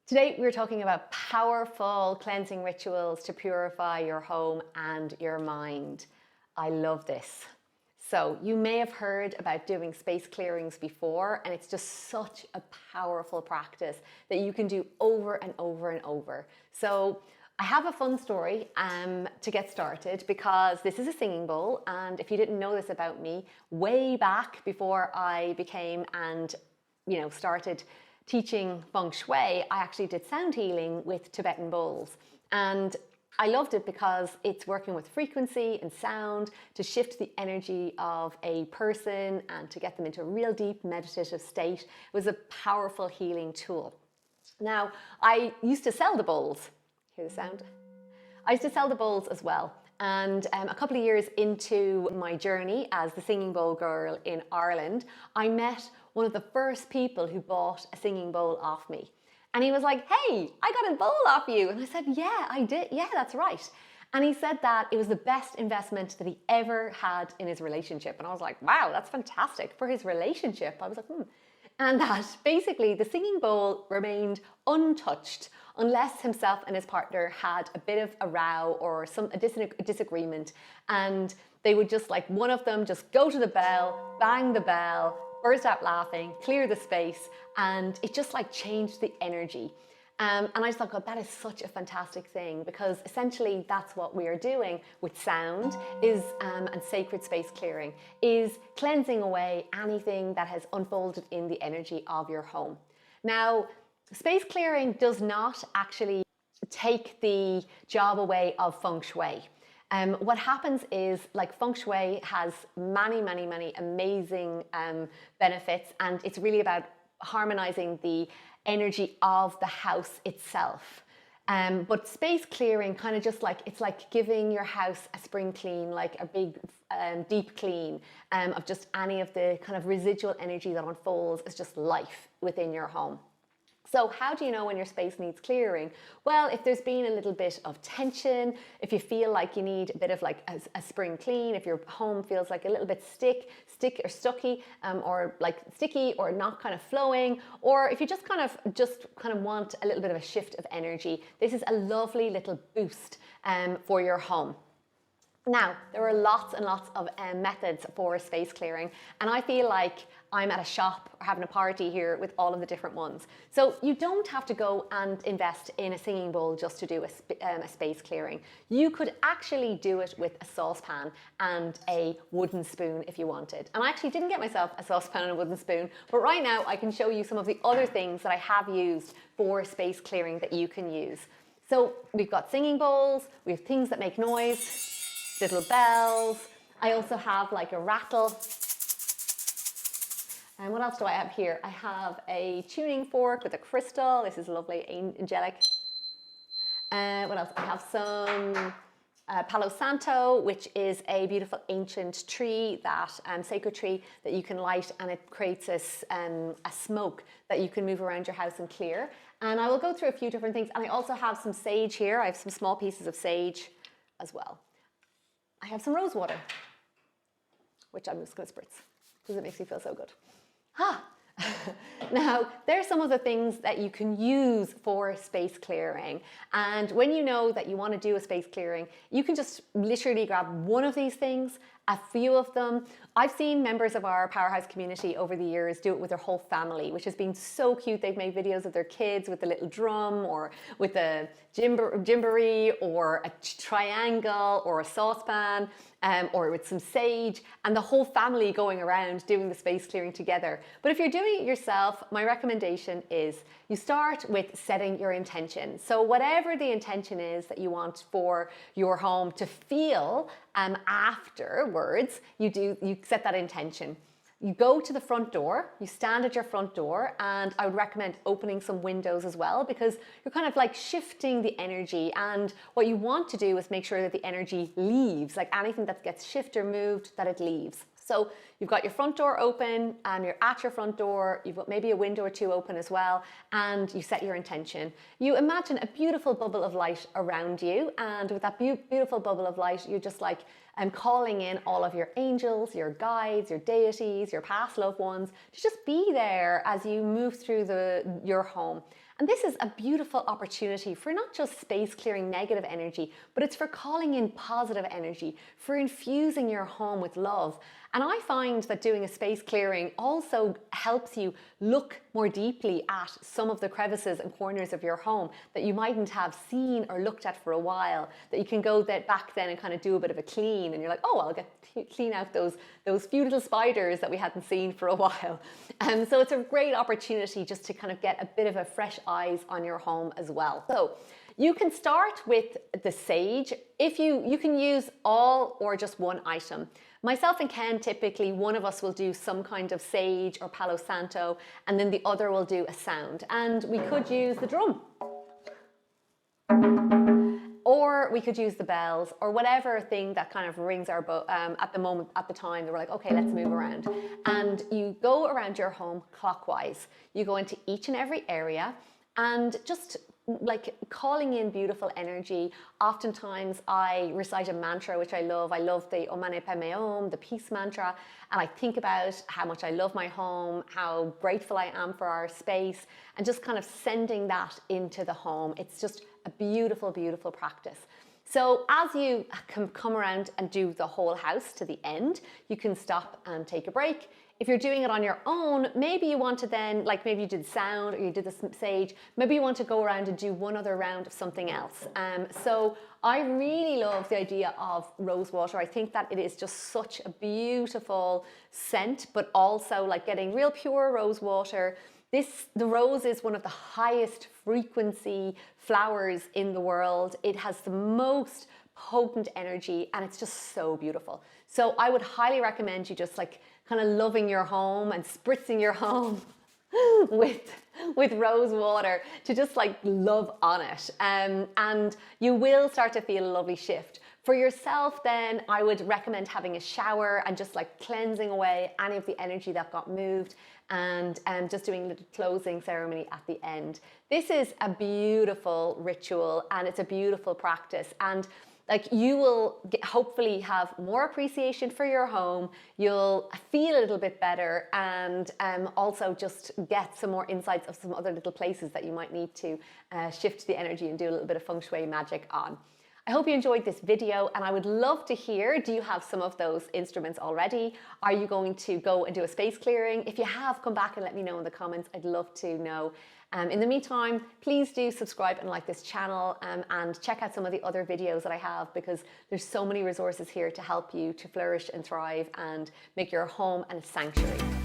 Today we're talking about powerful cleansing rituals to purify your home and your mind. I love this. So you may have heard about doing space clearings before, and it's just such a powerful practice that you can do over and over and over. So I have a fun story to get started, because this is a singing bowl, and if you didn't know this about me, way back before I became and started teaching feng shui, I actually did sound healing with Tibetan bowls. And I loved it because it's working with frequency and sound to shift the energy of a person and to get them into a real deep meditative state. It was a powerful healing tool. Now, I used to sell the bowls. Hear the sound? I used to sell the bowls as well. And a couple of years into my journey as the singing bowl girl in Ireland, I met one of the first people who bought a singing bowl off me. And he was like, "Hey, I got a bowl off you." And I said, "Yeah, I did. Yeah, that's right." And he said that it was the best investment that he ever had in his relationship. And I was like, wow, that's fantastic for his relationship. I was like, And that basically the singing bowl remained untouched unless himself and his partner had a bit of a row or a disagreement, and they would just, like, one of them just go to the bell, bang the bell, burst out laughing, clear the space, and it just like changed the energy. And I just thought, God, that is such a fantastic thing, because essentially that's what we are doing with sound and sacred space clearing, is cleansing away anything that has unfolded in the energy of your home. Now, space clearing does not actually take the job away of feng shui. What happens is, like, feng shui has many amazing benefits, and it's really about harmonizing the energy of the house itself. But space clearing kind of just like, it's like giving your house a spring clean, like a big deep clean of just any of the kind of residual energy that unfolds as just life within your home. So how do you know when your space needs clearing? Well, if there's been a little bit of tension, if you feel like you need a bit of like a spring clean, if your home feels like a little bit sticky or like sticky or not kind of flowing, or if you just kind of want a little bit of a shift of energy, this is a lovely little boost for your home. Now, there are lots and lots of methods for space clearing, and I feel like I'm at a shop or having a party here with all of the different ones. So you don't have to go and invest in a singing bowl just to do a space clearing. You could actually do it with a saucepan and a wooden spoon if you wanted. And I actually didn't get myself a saucepan and a wooden spoon, but right now I can show you some of the other things that I have used for space clearing that you can use. So we've got singing bowls, we have things that make noise, little bells. I also have like a rattle. And what else do I have here? I have a tuning fork with a crystal. This is lovely, angelic. What else? I have some Palo Santo, which is a beautiful ancient tree, sacred tree that you can light, and it creates a smoke that you can move around your house and clear. And I will go through a few different things. And I also have some sage here. I have some small pieces of sage as well. I have some rose water, which I'm just going to spritz because it makes me feel so good. Now, there are some of the things that you can use for space clearing. And when you know that you want to do a space clearing, you can just literally grab one of these things, a few of them. I've seen members of our Powerhouse community over the years do it with their whole family, which has been so cute. They've made videos of their kids with the little drum, or with a gymboree, or a triangle, or a saucepan, or with some sage, and the whole family going around doing the space clearing together. But if you're doing it yourself, my recommendation is you start with setting your intention. So whatever the intention is that you want for your home to feel afterwards, you set that intention. You go to the front door, you stand at your front door, and I would recommend opening some windows as well, because you're kind of like shifting the energy, and what you want to do is make sure that the energy leaves, like anything that gets shifted or moved, that it leaves. So you've got your front door open, and you're at your front door, you've got maybe a window or two open as well, and you set your intention. You imagine a beautiful bubble of light around you, and with that beautiful bubble of light, you're just like calling in all of your angels, your guides, your deities, your past loved ones, to just be there as you move through your home. And this is a beautiful opportunity for not just space clearing negative energy, but it's for calling in positive energy, for infusing your home with love. And I find that doing a space clearing also helps you look more deeply at some of the crevices and corners of your home that you mightn't have seen or looked at for a while, that you can go back then and kind of do a bit of a clean, and you're like, oh, I'll clean out those few little spiders that we hadn't seen for a while. So it's a great opportunity just to kind of get a bit of a fresh eyes on your home as well. So you can start with the sage. If you can use all or just one item. Myself and Ken, typically one of us will do some kind of sage or Palo Santo, and then the other will do a sound. And we could use the drum, or we could use the bells, or whatever thing that kind of rings our at the time that we're like, okay, let's move around. And you go around your home clockwise. You go into each and every area and just like calling in beautiful energy. Oftentimes I recite a mantra, which I love. I love the Om Mani Padme Om, the peace mantra. And I think about how much I love my home, how grateful I am for our space, and just kind of sending that into the home. It's just a beautiful, beautiful practice. So as you come around and do the whole house to the end, you can stop and take a break. If you're doing it on your own, maybe you want to then, like maybe you did sound or you did the sage, maybe you want to go around and do one other round of something else. So I really love the idea of rose water. I think that it is just such a beautiful scent, but also like getting real pure rose water. The rose is one of the highest frequency flowers in the world. It has the most potent energy, and it's just so beautiful. So I would highly recommend you just like kind of loving your home and spritzing your home with rose water to just like love on it. And you will start to feel a lovely shift. For yourself then, I would recommend having a shower and just like cleansing away any of the energy that got moved, and just doing a little closing ceremony at the end. This is a beautiful ritual and it's a beautiful practice. And like you will hopefully have more appreciation for your home, you'll feel a little bit better, and also just get some more insights of some other little places that you might need to shift the energy and do a little bit of feng shui magic on. I hope you enjoyed this video, and I would love to hear, do you have some of those instruments already? Are you going to go and do a space clearing? If you have, come back and let me know in the comments. I'd love to know. In the meantime, please do subscribe and like this channel, and check out some of the other videos that I have, because there's so many resources here to help you to flourish and thrive and make your home a sanctuary.